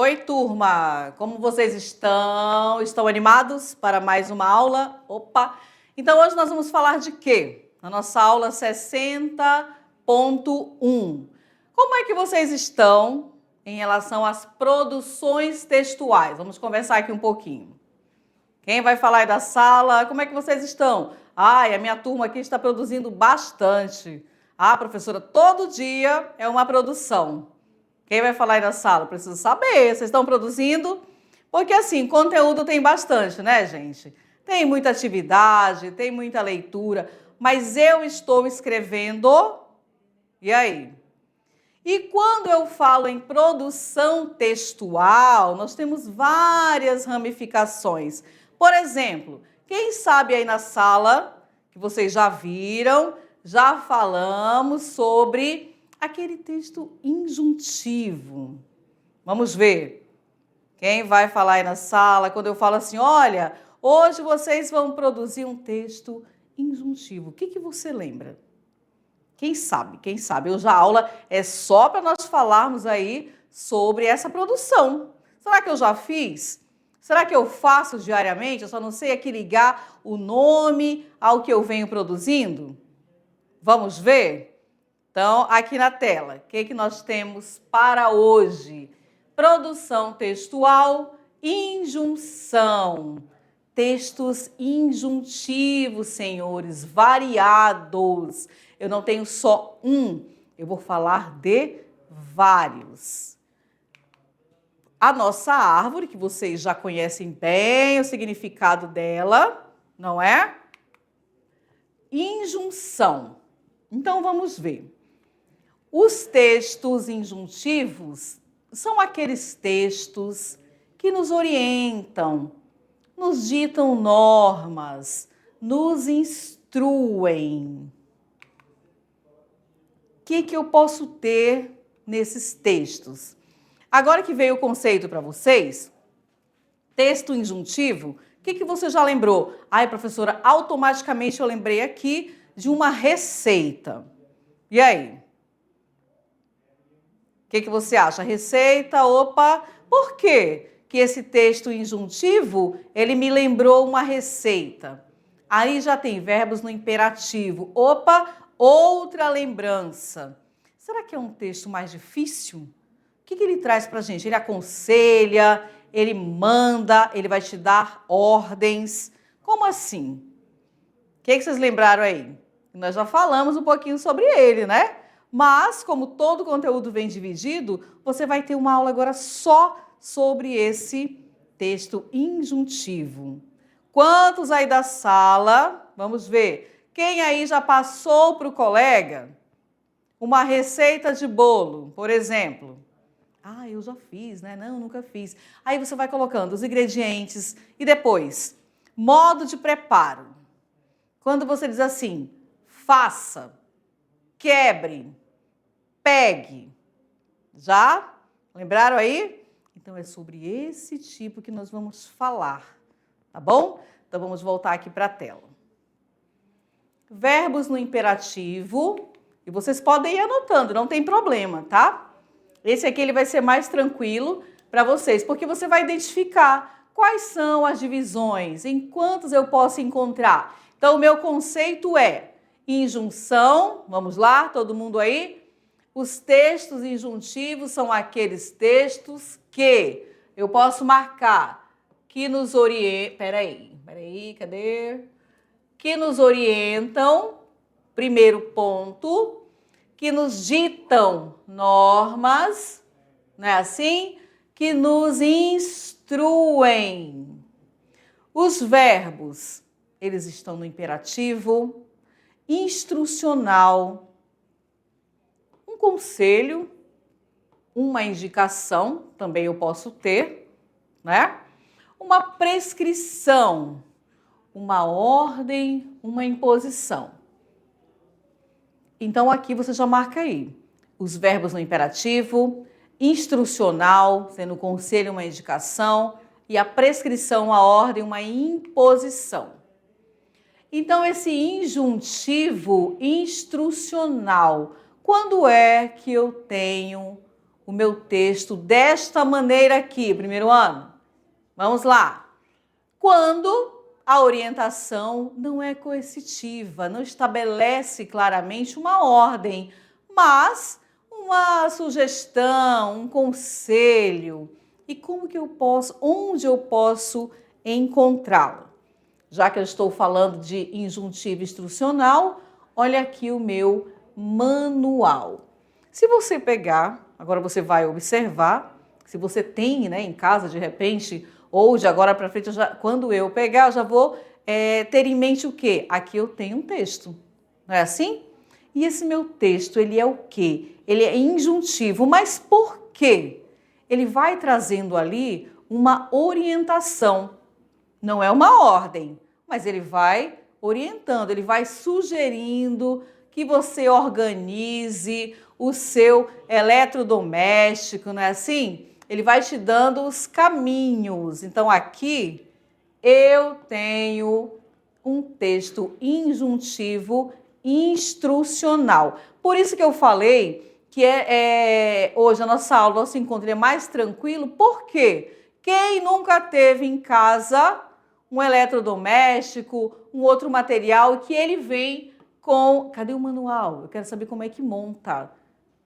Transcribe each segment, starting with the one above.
Oi, turma! Como vocês estão? Estão animados para mais uma aula? Opa! Então, hoje nós vamos falar de quê? Na nossa aula 60.1. Como é que vocês estão em relação às produções textuais? Vamos conversar aqui um pouquinho. Quem vai falar aí da sala? Como é que vocês estão? Ai, a minha turma aqui está produzindo bastante. Ah, professora, todo dia é uma produção. Quem vai falar aí da sala? Preciso saber. Vocês estão produzindo? Porque assim, conteúdo tem bastante, né, gente? Tem muita atividade, tem muita leitura, mas eu estou escrevendo. E aí? E quando eu falo em produção textual, nós temos várias ramificações. Por exemplo, quem sabe aí na sala, que vocês já viram, já falamos sobre aquele texto injuntivo. Vamos ver. Quem vai falar aí na sala quando eu falo assim, olha, hoje vocês vão produzir um texto injuntivo. O que você lembra? Quem sabe, quem sabe. Hoje a aula é só para nós falarmos aí sobre essa produção. Será que eu já fiz? Será que eu faço diariamente? Eu só não sei aqui ligar o nome ao que eu venho produzindo? Vamos ver? Então, aqui na tela, o que nós temos para hoje? Produção textual, injunção. Textos injuntivos, senhores, variados. Eu não tenho só um, eu vou falar de vários. A nossa árvore, que vocês já conhecem bem o significado dela, não é? Injunção. Então, vamos ver. Os textos injuntivos são aqueles textos que nos orientam, nos ditam normas, nos instruem. O que eu posso ter nesses textos? Agora que veio o conceito para vocês, texto injuntivo, o que você já lembrou? Ai, professora, automaticamente eu lembrei aqui de uma receita. E aí? O que você acha? Receita, opa, por quê que esse texto injuntivo, ele me lembrou uma receita? Aí já tem verbos no imperativo. Opa, outra lembrança. Será que é um texto mais difícil? O que ele traz pra gente? Ele aconselha, ele manda, ele vai te dar ordens. Como assim? O que vocês lembraram aí? Nós já falamos um pouquinho sobre ele, né? Mas, como todo conteúdo vem dividido, você vai ter uma aula agora só sobre esse texto injuntivo. Quantos aí da sala? Vamos ver. Quem aí já passou para o colega uma receita de bolo, por exemplo? Ah, eu já fiz, né? Não, nunca fiz. Aí você vai colocando os ingredientes e depois, modo de preparo. Quando você diz assim, faça, quebre, pegue. Já? Lembraram aí? Então é sobre esse tipo que nós vamos falar, tá bom? Então vamos voltar aqui para a tela. Verbos no imperativo, e vocês podem ir anotando, não tem problema, tá? Esse aqui ele vai ser mais tranquilo para vocês, porque você vai identificar quais são as divisões, em quantos eu posso encontrar. Então o meu conceito é injunção, vamos lá, todo mundo aí? Os textos injuntivos são aqueles textos que eu posso marcar, que nos orientam, peraí, cadê? Que nos orientam, primeiro ponto, que nos ditam normas, não é assim? Que nos instruem. Os verbos, eles estão no imperativo, instrucional, um conselho, uma indicação, também eu posso ter, né? Uma prescrição, uma ordem, uma imposição. Então aqui você já marca aí os verbos no imperativo, instrucional, sendo conselho, uma indicação, e a prescrição, a ordem, uma imposição. Então esse injuntivo instrucional, quando é que eu tenho o meu texto desta maneira aqui, primeiro ano? Vamos lá. Quando a orientação não é coercitiva, não estabelece claramente uma ordem, mas uma sugestão, um conselho. E como que eu posso, onde eu posso encontrá-lo? Já que eu estou falando de injuntivo instrucional, olha aqui o meu manual. Se você pegar, agora você vai observar, se você tem, né, em casa de repente, ou de agora para frente, quando eu pegar, eu já vou ter em mente o quê? Aqui eu tenho um texto, não é assim? E esse meu texto, ele é o quê? Ele é injuntivo, mas por quê? Ele vai trazendo ali uma orientação, não é uma ordem, mas ele vai orientando, ele vai sugerindo que você organize o seu eletrodoméstico, não é assim? Ele vai te dando os caminhos. Então, aqui eu tenho um texto injuntivo instrucional. Por isso que eu falei que hoje a nossa aula, nosso encontro é mais tranquilo. Por quê? Quem nunca teve em casa um eletrodoméstico, um outro material que ele vem com... Cadê o manual? Eu quero saber como é que monta.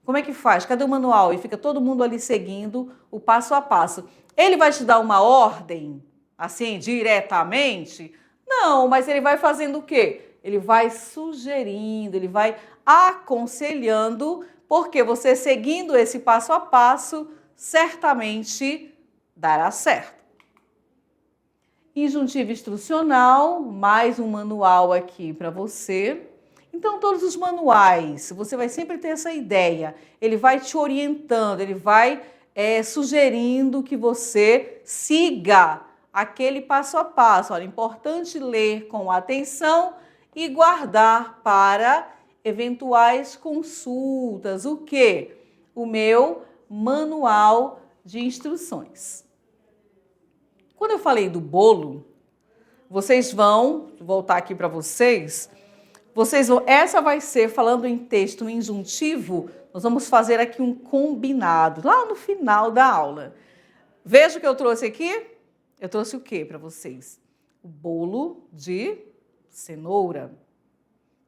Como é que faz? Cadê o manual? E fica todo mundo ali seguindo o passo a passo. Ele vai te dar uma ordem, assim, diretamente? Não, mas ele vai fazendo o quê? Ele vai sugerindo, ele vai aconselhando, porque você seguindo esse passo a passo, certamente dará certo. Injuntivo instrucional, mais um manual aqui para você. Então, todos os manuais, você vai sempre ter essa ideia. Ele vai te orientando, ele vai sugerindo que você siga aquele passo a passo. Olha, é importante ler com atenção e guardar para eventuais consultas. O quê? O meu manual de instruções. Quando eu falei do bolo, vocês vão, vou voltar aqui para vocês vão, essa vai ser, falando em texto injuntivo, nós vamos fazer aqui um combinado, lá no final da aula. Veja o que eu trouxe aqui. Eu trouxe o quê para vocês? O bolo de cenoura.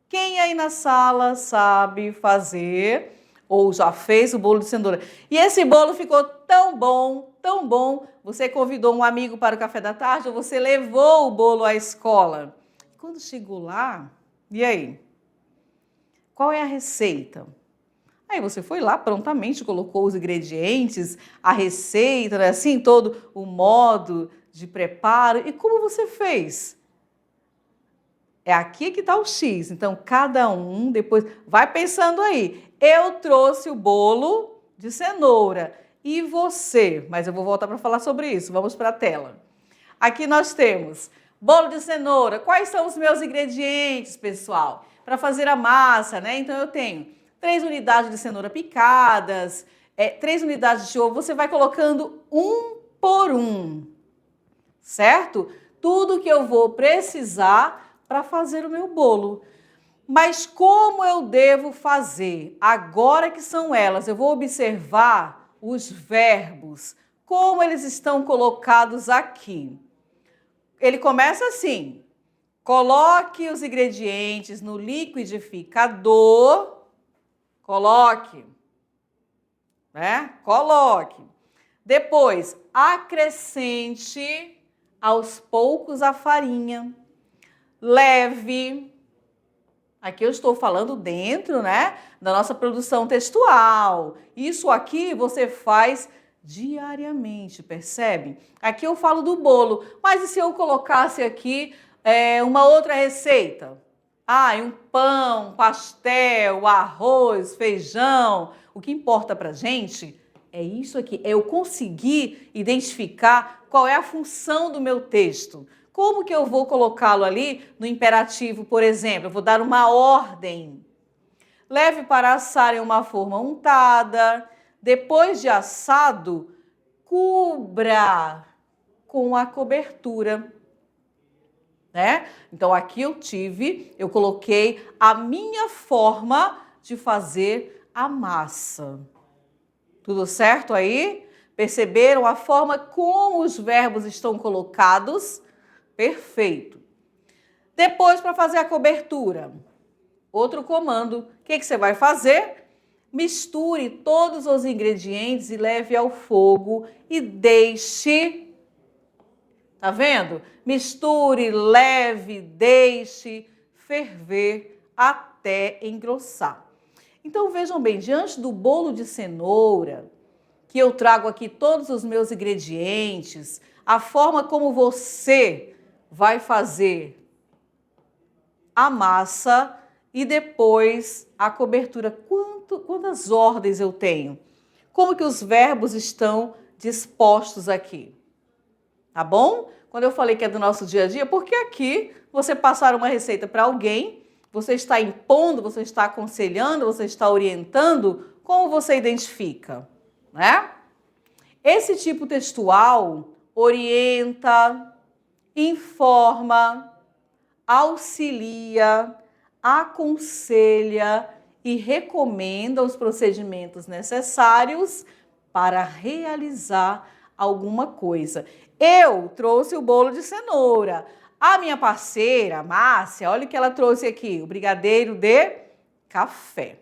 Quem aí na sala sabe fazer ou já fez o bolo de cenoura? E esse bolo ficou tão bom, você convidou um amigo para o café da tarde ou você levou o bolo à escola. Quando chegou lá, e aí? Qual é a receita? Aí você foi lá prontamente, colocou os ingredientes, a receita, né? Assim, todo o modo de preparo. E como você fez? É aqui que está o X. Então, cada um depois vai pensando aí. Eu trouxe o bolo de cenoura. E você? Mas eu vou voltar para falar sobre isso. Vamos para a tela. Aqui nós temos bolo de cenoura. Quais são os meus ingredientes, pessoal? Para fazer a massa, né? Então, eu tenho 3 unidades de cenoura picadas, 3 unidades de ovo. Você vai colocando um por um, certo? Tudo que eu vou precisar para fazer o meu bolo. Mas como eu devo fazer? Agora que são elas, eu vou observar os verbos, como eles estão colocados aqui. Ele começa assim: coloque os ingredientes no liquidificador, coloque, né? Coloque. Depois, acrescente aos poucos a farinha. Leve. Aqui eu estou falando dentro, né, da nossa produção textual. Isso aqui você faz diariamente, percebe? Aqui eu falo do bolo, mas e se eu colocasse aqui uma outra receita? Um pão, pastel, arroz, feijão. O que importa pra gente é isso aqui, é eu conseguir identificar qual é a função do meu texto. Como que eu vou colocá-lo ali no imperativo, por exemplo? Eu vou dar uma ordem. Leve para assar em uma forma untada. Depois de assado, cubra com a cobertura, né? Então, aqui eu coloquei a minha forma de fazer a massa. Tudo certo aí? Perceberam a forma como os verbos estão colocados? Perfeito. Depois, para fazer a cobertura, outro comando. O que você vai fazer? Misture todos os ingredientes e leve ao fogo e deixe. Tá vendo? Misture, leve, deixe ferver até engrossar. Então vejam bem, diante do bolo de cenoura, que eu trago aqui todos os meus ingredientes, a forma como você vai fazer a massa e depois a cobertura. Quantas ordens eu tenho? Como que os verbos estão dispostos aqui? Tá bom? Quando eu falei que é do nosso dia a dia, porque aqui você passar uma receita para alguém, você está impondo, você está aconselhando, você está orientando, como você identifica, né? Esse tipo textual orienta, informa, auxilia, aconselha e recomenda os procedimentos necessários para realizar alguma coisa. Eu trouxe o bolo de cenoura. A minha parceira, Márcia, olha o que ela trouxe aqui, o brigadeiro de café.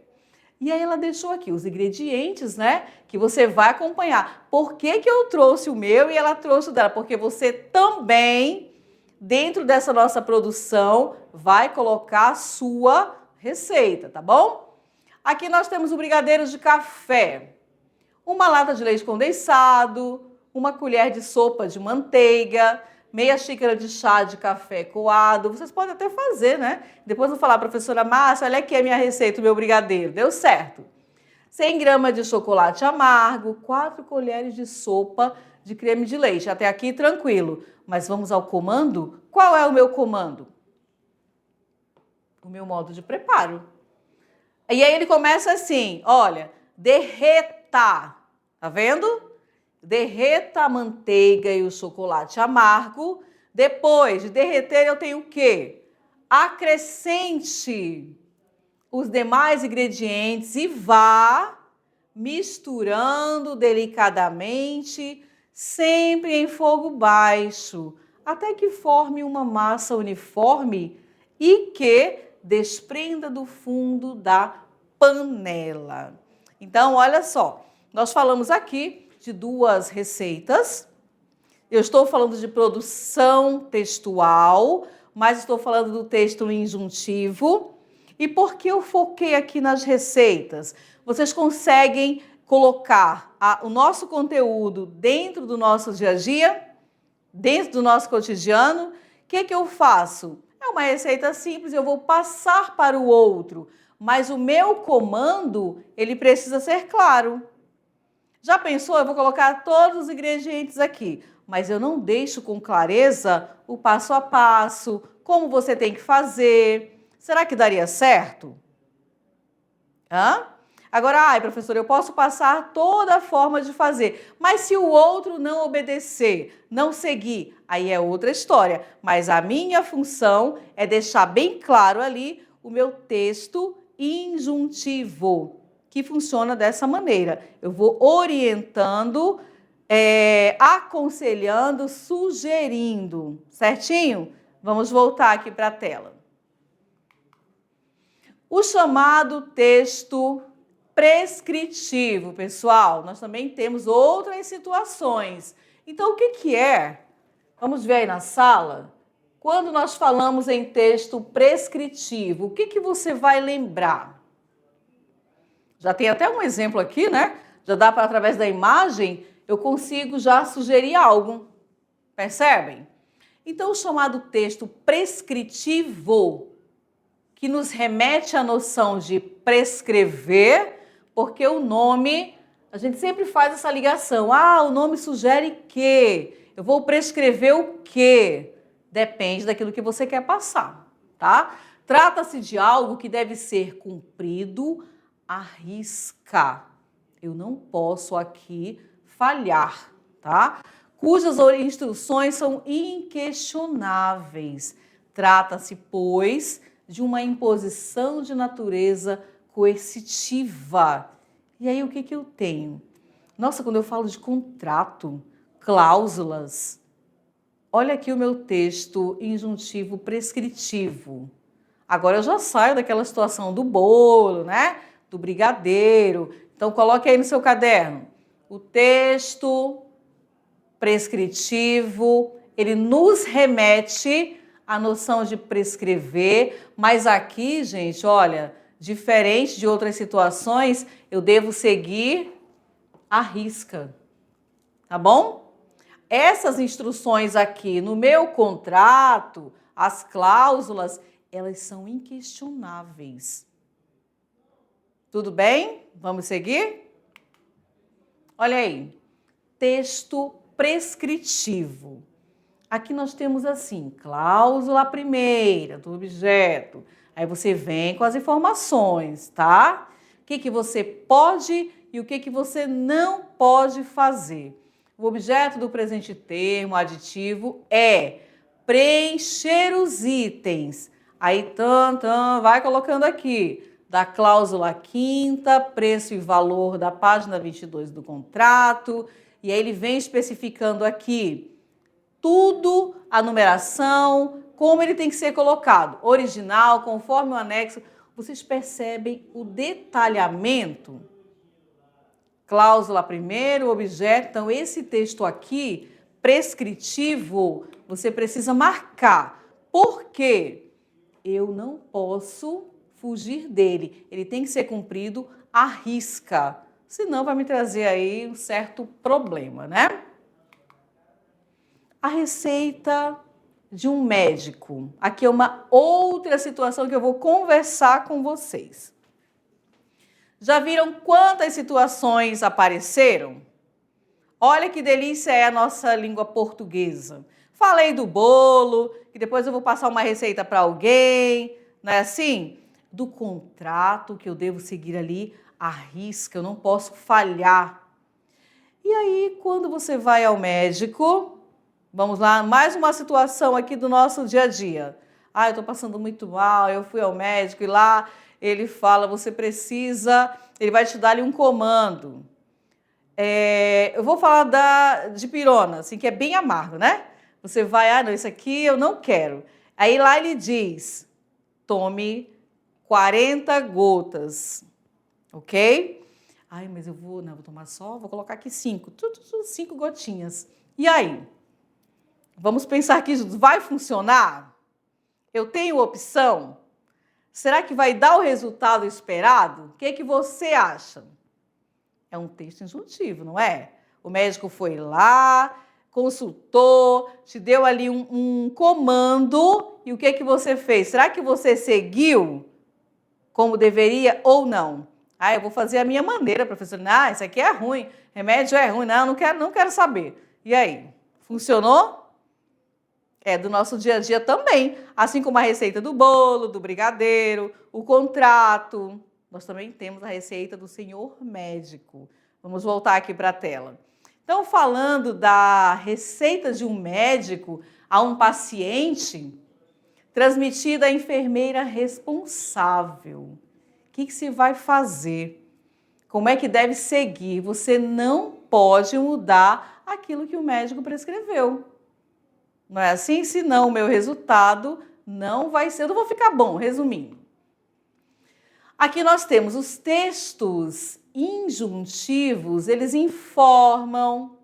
E aí ela deixou aqui os ingredientes, né, que você vai acompanhar. Por que eu trouxe o meu e ela trouxe o dela? Porque você também, dentro dessa nossa produção, vai colocar a sua receita, tá bom? Aqui nós temos o brigadeiro de café, uma lata de leite condensado, uma colher de sopa de manteiga, meia xícara de chá de café coado. Vocês podem até fazer, né? Depois eu vou falar, professora Márcia, olha aqui a minha receita, o meu brigadeiro. Deu certo. 100 gramas de chocolate amargo, 4 colheres de sopa de creme de leite. Até aqui tranquilo. Mas vamos ao comando? Qual é o meu comando? O meu modo de preparo. E aí ele começa assim, olha, derreta. Tá vendo? Derreta a manteiga e o chocolate amargo. Depois de derreter, eu tenho o quê? Acrescente os demais ingredientes e vá misturando delicadamente, sempre em fogo baixo, até que forme uma massa uniforme e que desprenda do fundo da panela. Então, olha só, nós falamos aqui de duas receitas. Eu estou falando de produção textual, mas estou falando do texto injuntivo. E por que eu foquei aqui nas receitas? Vocês conseguem colocar o nosso conteúdo dentro do nosso dia a dia? Dentro do nosso cotidiano? O que eu faço? É uma receita simples, eu vou passar para o outro, mas o meu comando, ele precisa ser claro. Já pensou? Eu vou colocar todos os ingredientes aqui, mas eu não deixo com clareza o passo a passo, como você tem que fazer. Será que daria certo? Hã? Agora, ai, professora, eu posso passar toda a forma de fazer, mas se o outro não obedecer, não seguir, aí é outra história. Mas a minha função é deixar bem claro ali o meu texto injuntivo, que funciona dessa maneira. Eu vou orientando, aconselhando, sugerindo, certinho? Vamos voltar aqui para a tela. O chamado texto prescritivo, pessoal, nós também temos outras situações. Então, o que é? Vamos ver aí na sala. Quando nós falamos em texto prescritivo, o que você vai lembrar? Já tem até um exemplo aqui, né? Já dá para, através da imagem, eu consigo já sugerir algo. Percebem? Então, o chamado texto prescritivo, que nos remete à noção de prescrever, porque o nome, a gente sempre faz essa ligação. Ah, o nome sugere que, eu vou prescrever o quê? Depende daquilo que você quer passar, tá? Trata-se de algo que deve ser cumprido à risca. Eu não posso aqui falhar, tá? Cujas instruções são inquestionáveis. Trata-se, pois, de uma imposição de natureza coercitiva. E aí o que eu tenho? Nossa, quando eu falo de contrato, cláusulas, olha aqui o meu texto injuntivo prescritivo. Agora eu já saio daquela situação do bolo, né? Do brigadeiro. Então coloque aí no seu caderno. O texto prescritivo, ele nos remete à noção de prescrever, mas aqui, gente, olha, diferente de outras situações, eu devo seguir à risca, tá bom? Essas instruções aqui no meu contrato, as cláusulas, elas são inquestionáveis. Tudo bem? Vamos seguir? Olha aí, texto prescritivo. Aqui nós temos assim, cláusula primeira do objeto. Aí você vem com as informações, tá? O que você pode e o que você não pode fazer. O objeto do presente termo, aditivo, é preencher os itens. Aí, vai colocando aqui. Da cláusula quinta, preço e valor da página 22 do contrato. E aí ele vem especificando aqui tudo, a numeração, como ele tem que ser colocado. Original, conforme o anexo. Vocês percebem o detalhamento? Cláusula primeiro, objeto. Então, esse texto aqui, prescritivo, você precisa marcar. Por quê? Eu não posso fugir dele. Ele tem que ser cumprido à risca. Senão vai me trazer aí um certo problema, né? A receita de um médico. Aqui é uma outra situação que eu vou conversar com vocês. Já viram quantas situações apareceram? Olha que delícia é a nossa língua portuguesa. Falei do bolo, que depois eu vou passar uma receita para alguém, não é assim? Do contrato que eu devo seguir ali à risca, eu não posso falhar. E aí, quando você vai ao médico, vamos lá, mais uma situação aqui do nosso dia a dia. Ah, eu estou passando muito mal, eu fui ao médico e lá ele fala, você precisa, ele vai te dar ali um comando. Eu vou falar de pirona, assim, que é bem amargo, né? Você vai, não, isso aqui eu não quero. Aí lá ele diz, tome 40 gotas, ok? Ai, mas vou tomar só, vou colocar aqui 5, 5 gotinhas. E aí? Vamos pensar aqui juntos, vai funcionar? Eu tenho opção? Será que vai dar o resultado esperado? O que você acha? É um texto injuntivo, não é? O médico foi lá, consultou, te deu ali um comando e o que você fez? Será que você seguiu como deveria ou não? Ah, eu vou fazer a minha maneira, professor. Ah, isso aqui é ruim, remédio é ruim. Não quero saber. E aí, funcionou? É do nosso dia a dia também, assim como a receita do bolo, do brigadeiro, o contrato. Nós também temos a receita do senhor médico. Vamos voltar aqui para a tela. Então, falando da receita de um médico a um paciente, transmitida à enfermeira responsável. O que se vai fazer? Como é que deve seguir? Você não pode mudar aquilo que o médico prescreveu. Não é assim? Senão o meu resultado não vai ser, não vou ficar bom, resumindo. Aqui nós temos os textos injuntivos, eles informam,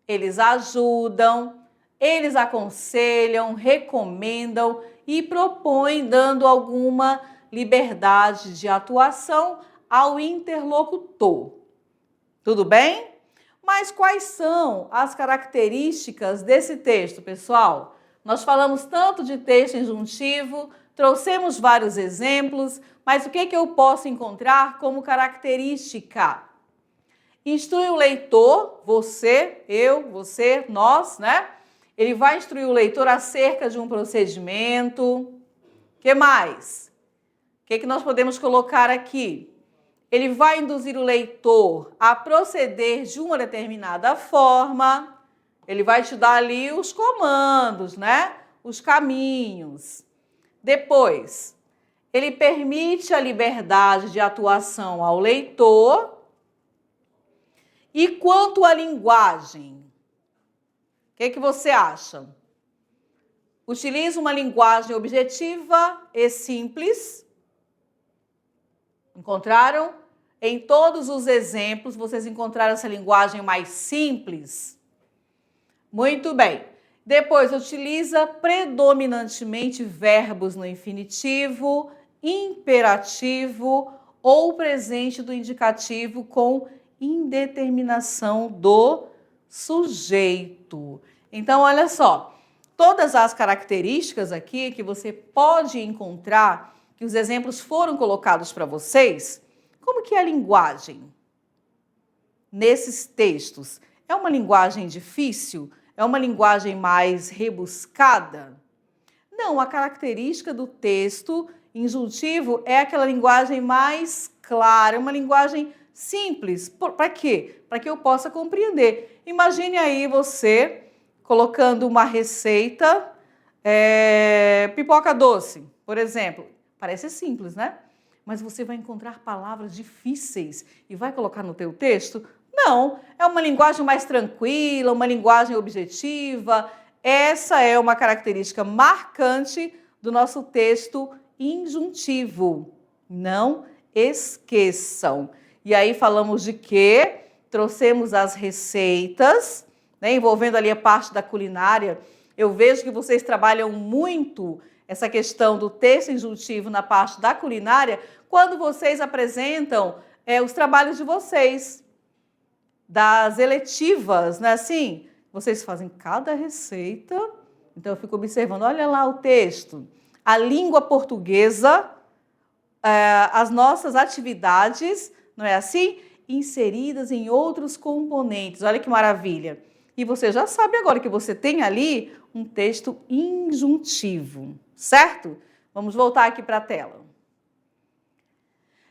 eles ajudam, eles aconselham, recomendam e propõem, dando alguma liberdade de atuação ao interlocutor. Tudo bem? Mas quais são as características desse texto, pessoal? Nós falamos tanto de texto injuntivo, trouxemos vários exemplos, mas o que eu posso encontrar como característica? Instrui o leitor, você, eu, você, nós, né? Ele vai instruir o leitor acerca de um procedimento. O que mais? O que nós podemos colocar aqui? Ele vai induzir o leitor a proceder de uma determinada forma. Ele vai te dar ali os comandos, né? Os caminhos. Depois, ele permite a liberdade de atuação ao leitor. E quanto à linguagem? O que você acha? Utiliza uma linguagem objetiva e simples. Encontraram? Em todos os exemplos, vocês encontraram essa linguagem mais simples? Muito bem. Depois, utiliza predominantemente verbos no infinitivo, imperativo ou presente do indicativo com indeterminação do sujeito. Então, olha só, todas as características aqui que você pode encontrar, que os exemplos foram colocados para vocês, como que é a linguagem nesses textos? É uma linguagem difícil? É uma linguagem mais rebuscada? Não, a característica do texto injuntivo é aquela linguagem mais clara, uma linguagem simples. Para quê? Para que eu possa compreender. Imagine aí você colocando uma receita, pipoca doce, por exemplo. Parece simples, né? Mas você vai encontrar palavras difíceis e vai colocar no teu texto? Não, é uma linguagem mais tranquila, uma linguagem objetiva. Essa é uma característica marcante do nosso texto injuntivo. Não esqueçam. E aí falamos de quê? Trouxemos as receitas, né, envolvendo ali a parte da culinária. Eu vejo que vocês trabalham muito essa questão do texto injuntivo na parte da culinária quando vocês apresentam os trabalhos de vocês, das eletivas, né? Assim, vocês fazem cada receita, então eu fico observando, olha lá o texto, a língua portuguesa, as nossas atividades, não é assim? Inseridas em outros componentes, olha que maravilha. E você já sabe agora que você tem ali um texto injuntivo, certo? Vamos voltar aqui para a tela.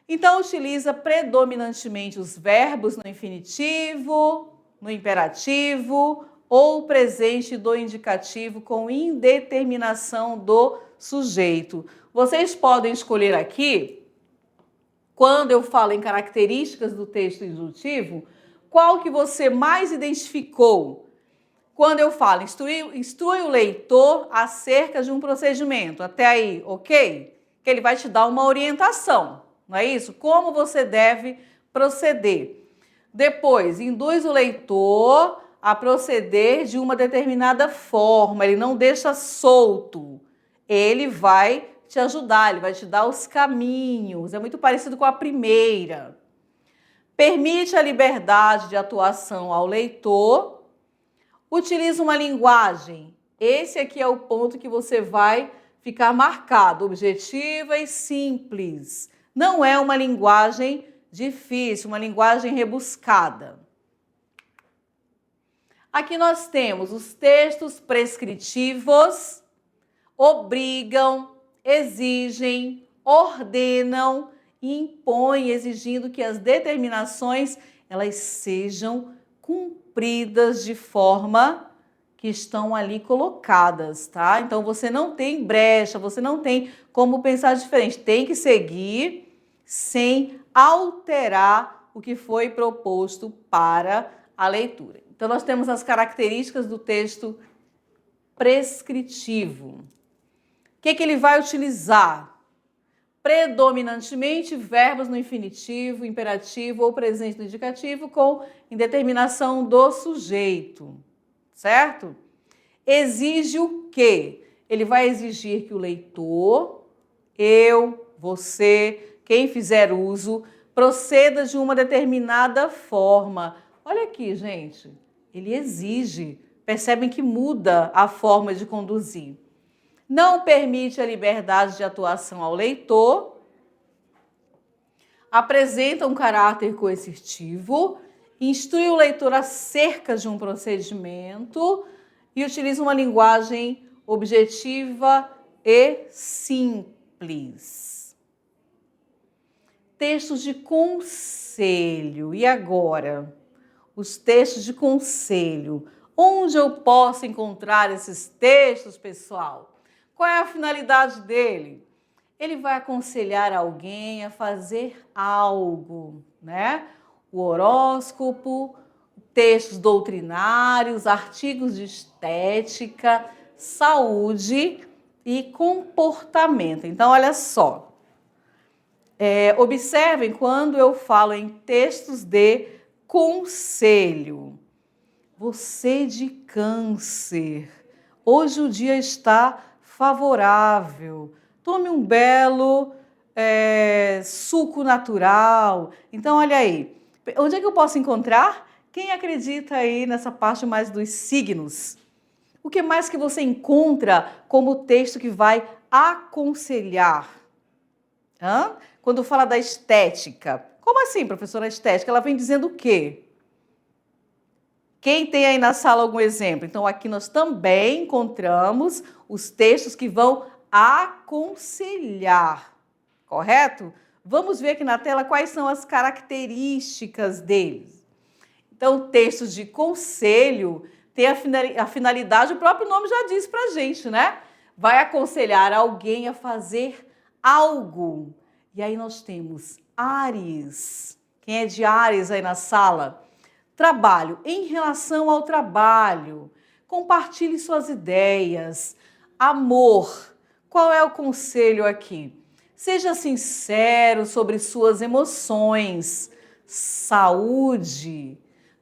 Então, utiliza predominantemente os verbos no infinitivo, no imperativo ou presente do indicativo com indeterminação do sujeito. Vocês podem escolher aqui, quando eu falo em características do texto injuntivo, qual que você mais identificou? Quando eu falo, instrui o leitor acerca de um procedimento. Até aí, ok? Que ele vai te dar uma orientação, não é isso? Como você deve proceder. Depois, induz o leitor a proceder de uma determinada forma. Ele não deixa solto. Ele vai te ajudar, ele vai te dar os caminhos. É muito parecido com a primeira. Permite a liberdade de atuação ao leitor. Utiliza uma linguagem. Esse aqui é o ponto que você vai ficar marcado. Objetiva e simples. Não é uma linguagem difícil, uma linguagem rebuscada. Aqui nós temos os textos prescritivos, obrigam, exigem, ordenam e impõem, exigindo que as determinações elas sejam cumpridas de forma que estão ali colocadas, tá? Então você não tem brecha, você não tem como pensar diferente, tem que seguir sem alterar o que foi proposto para a leitura. Então nós temos as características do texto prescritivo. O que ele vai utilizar? Predominantemente verbos no infinitivo, imperativo ou presente no indicativo com indeterminação do sujeito, certo? Exige o quê? Ele vai exigir que o leitor, eu, você, quem fizer uso, proceda de uma determinada forma. Olha aqui, gente, ele exige, percebem que muda a forma de conduzir. Não permite a liberdade de atuação ao leitor, apresenta um caráter coercitivo, instrui o leitor acerca de um procedimento e utiliza uma linguagem objetiva e simples. Textos de conselho. E agora? Os textos de conselho. Onde eu posso encontrar esses textos, pessoal? Qual é a finalidade dele? Ele vai aconselhar alguém a fazer algo, né? O horóscopo, textos doutrinários, artigos de estética, saúde e comportamento. Então, olha só. Observem quando eu falo em textos de conselho. Você de Câncer, hoje o dia está favorável. Tome um belo suco natural. Então, olha aí. Onde é que eu posso encontrar? Quem acredita aí nessa parte mais dos signos? O que mais que você encontra como texto que vai aconselhar? Quando fala da estética. Como assim, professora, estética? Ela vem dizendo o quê? Quem tem aí na sala algum exemplo? Então, aqui nós também encontramos os textos que vão aconselhar, correto? Vamos ver aqui na tela quais são as características deles. Então, textos de conselho tem a finalidade, o próprio nome já diz pra gente, né? Vai aconselhar alguém a fazer algo. E aí nós temos Áries. Quem é de Áries aí na sala? Trabalho. Em relação ao trabalho, compartilhe suas ideias. Amor. Qual é o conselho aqui? Seja sincero sobre suas emoções. Saúde.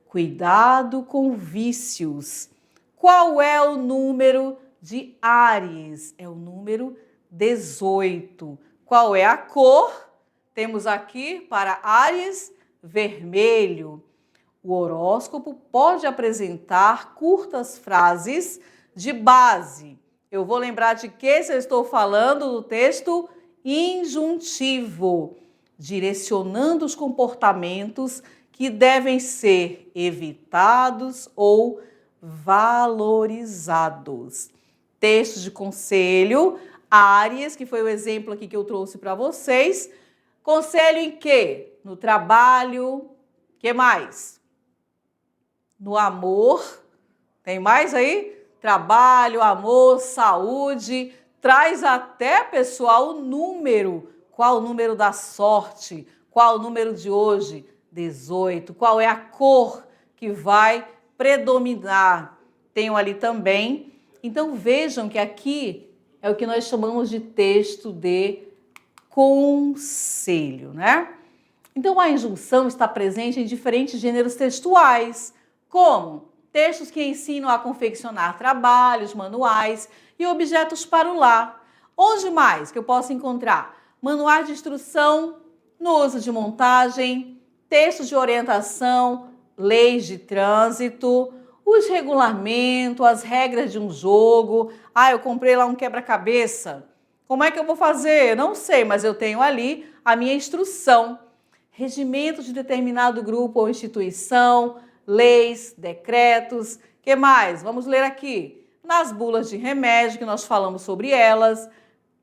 Cuidado com vícios. Qual é o número de Áries? É o número 18. Qual é a cor? Temos aqui para Áries, vermelho. O horóscopo pode apresentar curtas frases de base. Eu vou lembrar de que se eu estou falando do texto injuntivo, direcionando os comportamentos que devem ser evitados ou valorizados. Textos de conselho, Áries, que foi o exemplo aqui que eu trouxe para vocês. Conselho em quê? No trabalho, que mais? No amor, tem mais aí? Trabalho, amor, saúde, traz até, pessoal, o número. Qual o número da sorte? Qual o número de hoje? 18. Qual é a cor que vai predominar? Tenho ali também. Então vejam que aqui é o que nós chamamos de texto de conselho, né? Então a injunção está presente em diferentes gêneros textuais, como textos que ensinam a confeccionar trabalhos, manuais e objetos para o lar. Onde mais que eu posso encontrar? Manuais de instrução no uso de montagem, textos de orientação, leis de trânsito, os regulamentos, as regras de um jogo. Eu comprei lá um quebra-cabeça. Como é que eu vou fazer? Não sei, mas eu tenho ali a minha instrução. Regimentos de determinado grupo ou instituição, leis, decretos. Que mais? Vamos ler aqui. Nas bulas de remédio, que nós falamos sobre elas,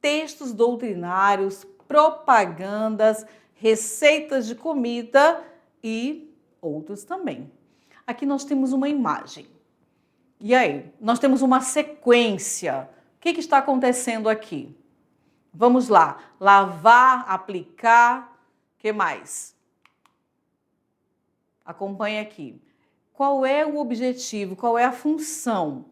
textos doutrinários, propagandas, receitas de comida e outros também. Aqui nós temos uma imagem. E aí? Nós temos uma sequência. O que está acontecendo aqui? Vamos lá. Lavar, aplicar. O que mais? Acompanhe aqui. Qual é o objetivo? Qual é a função?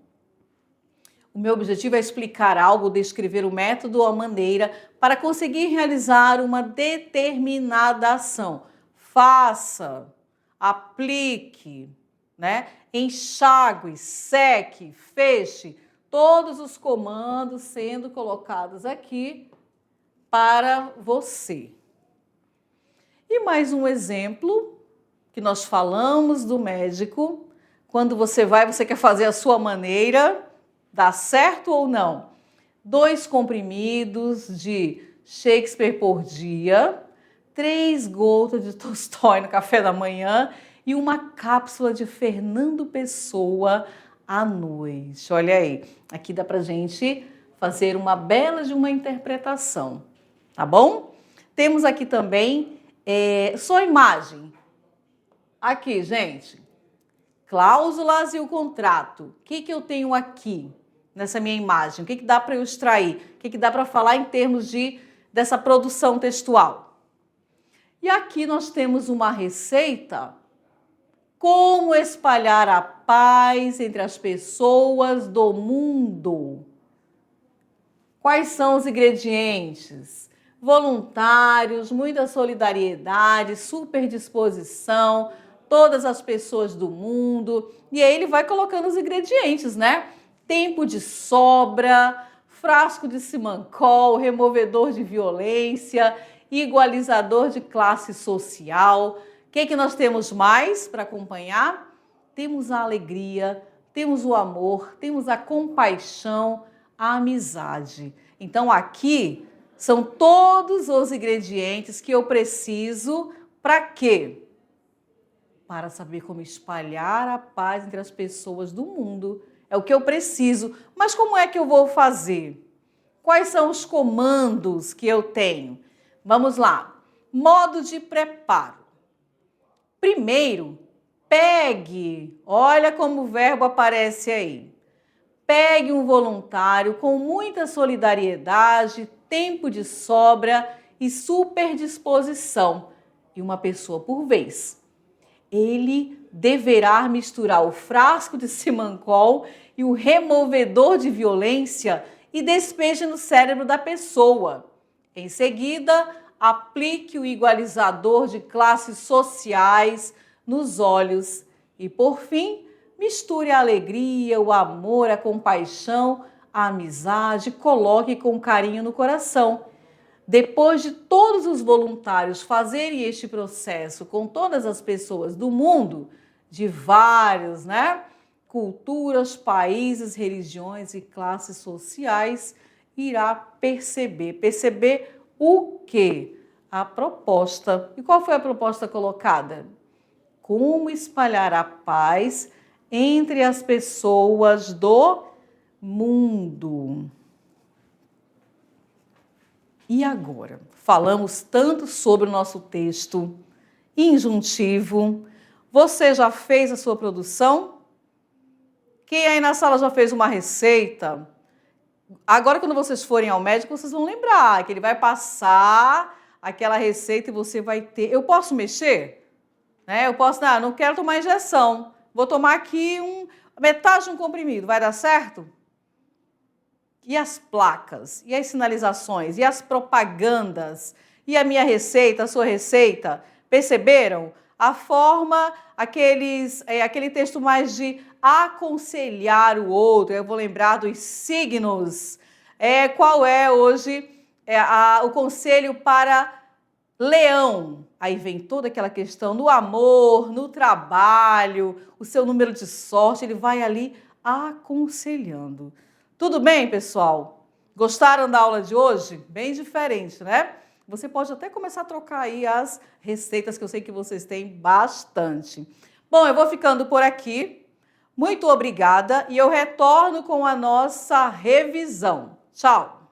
O meu objetivo é explicar algo, descrever o método ou a maneira para conseguir realizar uma determinada ação. Faça, aplique, né? Enxague, seque, feche, todos os comandos sendo colocados aqui para você. E mais um exemplo que nós falamos do médico. Quando você vai, você quer fazer a sua maneira, dá certo ou não? 2 comprimidos de Shakespeare por dia, 3 gotas de Tolstói no café da manhã e uma cápsula de Fernando Pessoa à noite. Olha aí, aqui dá pra gente fazer uma bela de uma interpretação, tá bom? Temos aqui também só imagem. Aqui, gente, cláusulas e o contrato. O que eu tenho aqui nessa minha imagem? O que dá para eu extrair? O que dá para falar em termos dessa produção textual? E aqui nós temos uma receita Como espalhar a paz entre as pessoas do mundo? Quais são os ingredientes? Voluntários, muita solidariedade, superdisposição, todas as pessoas do mundo. E aí ele vai colocando os ingredientes, né? Tempo de sobra, frasco de simancol, removedor de violência, igualizador de classe social. O que nós temos mais para acompanhar? Temos a alegria, temos o amor, temos a compaixão, a amizade. Então aqui são todos os ingredientes que eu preciso para quê? Para saber como espalhar a paz entre as pessoas do mundo. É o que eu preciso. Mas como é que eu vou fazer? Quais são os comandos que eu tenho? Vamos lá. Modo de preparo. Primeiro, pegue. Olha como o verbo aparece aí. Pegue um voluntário com muita solidariedade, tempo de sobra e superdisposição, e uma pessoa por vez. Ele deverá misturar o frasco de simancol e o removedor de violência e despeje no cérebro da pessoa. Em seguida, aplique o igualizador de classes sociais nos olhos e, por fim, misture a alegria, o amor, a compaixão, a amizade, coloque com carinho no coração. Depois de todos os voluntários fazerem este processo com todas as pessoas do mundo, de vários, culturas, países, religiões e classes sociais, irá perceber. Perceber o quê? A proposta. E qual foi a proposta colocada? Como espalhar a paz entre as pessoas do mundo. E agora? Falamos tanto sobre o nosso texto injuntivo. Você já fez a sua produção? Quem aí na sala já fez uma receita? Agora, quando vocês forem ao médico, vocês vão lembrar que ele vai passar aquela receita e você vai ter... Eu posso mexer? Eu posso... não quero tomar injeção. Vou tomar aqui metade de um comprimido. Vai dar certo? E as placas? E as sinalizações? E as propagandas? E a minha receita, a sua receita? Perceberam? A forma, aquele texto mais de aconselhar o outro. Eu vou lembrar dos signos. Qual é hoje o conselho para Leão? Aí vem toda aquela questão do amor, no trabalho, o seu número de sorte, ele vai ali aconselhando. Tudo bem, pessoal? Gostaram da aula de hoje? Bem diferente, né? Você pode até começar a trocar aí as receitas, que eu sei que vocês têm bastante. Bom, eu vou ficando por aqui. Muito obrigada e eu retorno com a nossa revisão. Tchau!